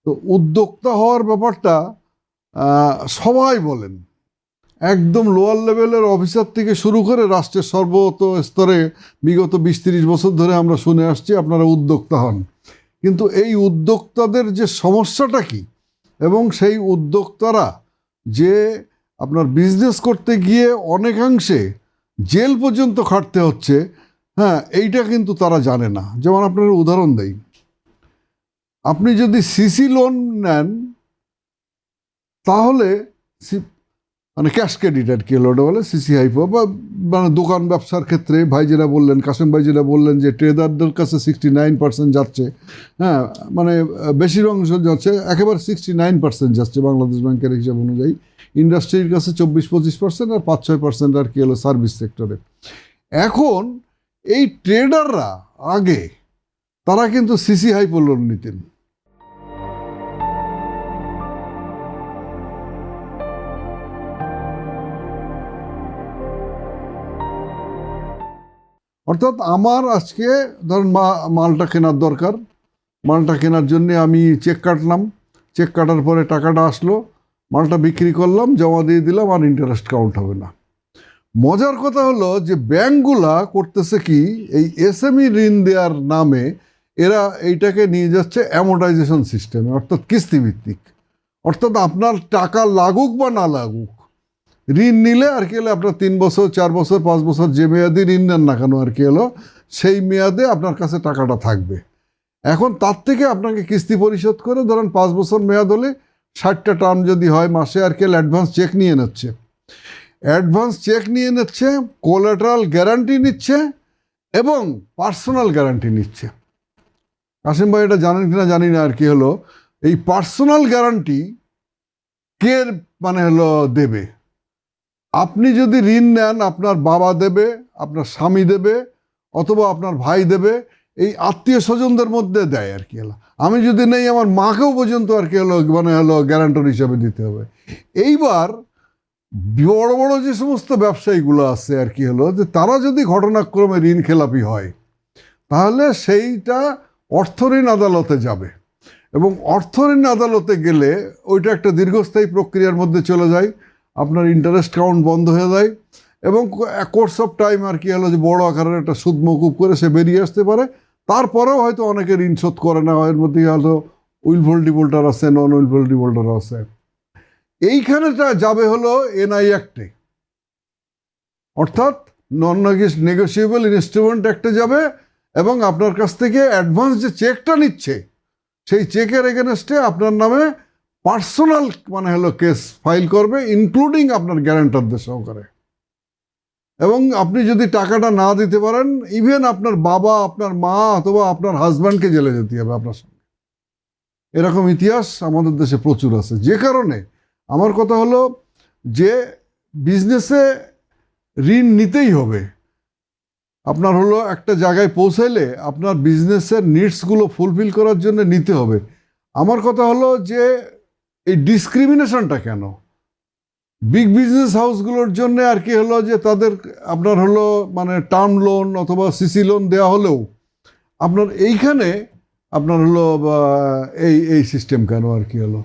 তো উদ্যোক্তা হওয়ার ব্যাপারটা সবাই বলেন, একদম লোয়ার লেভেলের অফিসার থেকে শুরু করে রাষ্ট্রের সর্বোচ্চ স্তরে বিগত 20-30 বছর ধরে আমরা শুনে আসছি আপনারা উদ্যোক্তা হন। কিন্তু এই উদ্যোক্তাদের যে সমস্যাটা কি, এবং সেই উদ্যোক্তারা যে আপনার বিজনেস করতে গিয়ে অনেকাংশে জেল পর্যন্ত খাটতে হচ্ছে, হ্যাঁ, এইটা কিন্তু তারা জানে না। যেমন আপনার উদাহরণ দেই, আপনি যদি সিসি লোন নেন তাহলে মানে ক্যাশ ক্রেডিট আর কি ওটা বলে, সিসি হাইপো, বা মানে দোকান ব্যবসার ক্ষেত্রে ভাই যেটা বললেন, কাসেম ভাই যেটা বললেন যে ট্রেডারদের কাছে 69% যাচ্ছে, হ্যাঁ, মানে বেশির অংশ যাচ্ছে, একেবারে 69% যাচ্ছে বাংলাদেশ ব্যাংকের হিসাব অনুযায়ী। ইন্ডাস্ট্রির কাছে 24-25% আর 5-6% আর কি হলো সার্ভিস সেক্টরে। এখন এই ট্রেডাররা আগে তারা কিন্তু সিসি হাইপো লোন নিতেন। অর্থাৎ আমার আজকে ধরুন মালটা কেনার দরকার, মালটা কেনার জন্যে আমি চেক কাটলাম, চেক কাটার পরে টাকাটা আসলো, মালটা বিক্রি করলাম, জমা দিয়ে দিলাম, আর ইন্টারেস্ট কাউন্ট হবে না। মজার কথা হলো যে ব্যাংকগুলা করতেছে কি, এই এসএমই ঋণ দেওয়ার নামে এরা এইটাকে নিয়ে যাচ্ছে অ্যামোর্টাইজেশন সিস্টেমে, অর্থাৎ কিস্তিভিত্তিক। অর্থাৎ আপনার টাকা লাগুক বা না লাগুক, ঋণ নিলে আর কি হলো আপনার 3 বছর 4 বছর 5 বছর যে মেয়াদে ঋণ নেন না কেন আর কি হলো, সেই মেয়াদে আপনার কাছে টাকাটা থাকবে। এখন তার থেকে আপনাকে কিস্তি পরিশোধ করে ধরেন 5 বছর মেয়াদ হলে 60টা টার্ম যদি হয় মাসে আর কি অ্যাডভান্স চেক নিয়ে নিচ্ছে, কোলাটারাল গ্যারান্টি নিচ্ছে এবং পার্সোনাল গ্যারান্টি নিচ্ছে। কাসিম ভাই এটা জানেন কিনা জানি না আর কি হলো, এই পার্সোনাল গ্যারান্টি কে মানে হলো দেবে? আপনি যদি ঋণ নেন আপনার বাবা দেবে, আপনার স্বামী দেবে, অথবা আপনার ভাই দেবে, এই আত্মীয় স্বজনদের মধ্যে দেয় আর কি হলো। আমি যদি নেই আমার মাকেও পর্যন্ত আর কি হলো মানে হলো গ্যারান্টর হিসাবে দিতে হবে। এইবার বড় বড় যে সমস্ত ব্যবসায়ীগুলো আছে আর কি হলো, যে তারা যদি ঘটনাক্রমে ঋণ খেলাপি হয় তাহলে সেইটা অর্থঋণ আদালতে যাবে, এবং অর্থঋণ আদালতে গেলে ওইটা একটা দীর্ঘস্থায়ী প্রক্রিয়ার মধ্যে চলে যায়, আপনার ইন্টারেস্ট কাউন্ট বন্ধ হয়ে যায়, এবং কোর্স অফ টাইম আর কি হলো যে বড় আকারের একটা সুদ মকুব করে সে বেরিয়ে আসতে পারে। তারপরেও হয়তো অনেকে ঋণ শোধ করে না, এর মধ্যে হয়তো উইলফুল ডিফল্টার আছে, নন উইলফুল ডিফল্টার আছে। এইখানেটা যাবে হলো এনআই অ্যাক্টে, অর্থাৎ নন নেগোসিয়েবল ইনস্ট্রুমেন্ট অ্যাক্টে যাবে, এবং আপনার কাছ থেকে অ্যাডভান্স যে চেকটা নিচ্ছে সেই চেকের এগেনস্টে আপনার নামে পার্সোনাল মানে হলো কেস ফাইল করবে, ইনক্লুডিং আপনার গ্যারান্টারদের সহকারে। এবং আপনি যদি টাকাটা না দিতে পারেন, ইভেন আপনার বাবা, আপনার মা অথবা আপনার হাজব্যান্ডকে জেলে যেতে হবে আপনার সঙ্গে। এরকম ইতিহাস আমাদের দেশে প্রচুর আছে। যে কারণে আমার কথা হলো যে বিজনেসে ঋণ নিতেই হবে। আপনার হলো একটা জায়গায় পৌঁছাইলে আপনার বিজনেসের নিডসগুলো ফুলফিল করার জন্য নিতে হবে। আমার কথা হলো যে এই ডিসক্রিমিনেশনটা কেন বিগ বিজনেস হাউসগুলোর জন্য আর কি হলো, যে তাদের আপনার হলো মানে টার্ম লোন অথবা সিসি লোন দেওয়া হলেও আপনার এইখানে আপনার হলো এই সিস্টেম কেন আর কি হলো।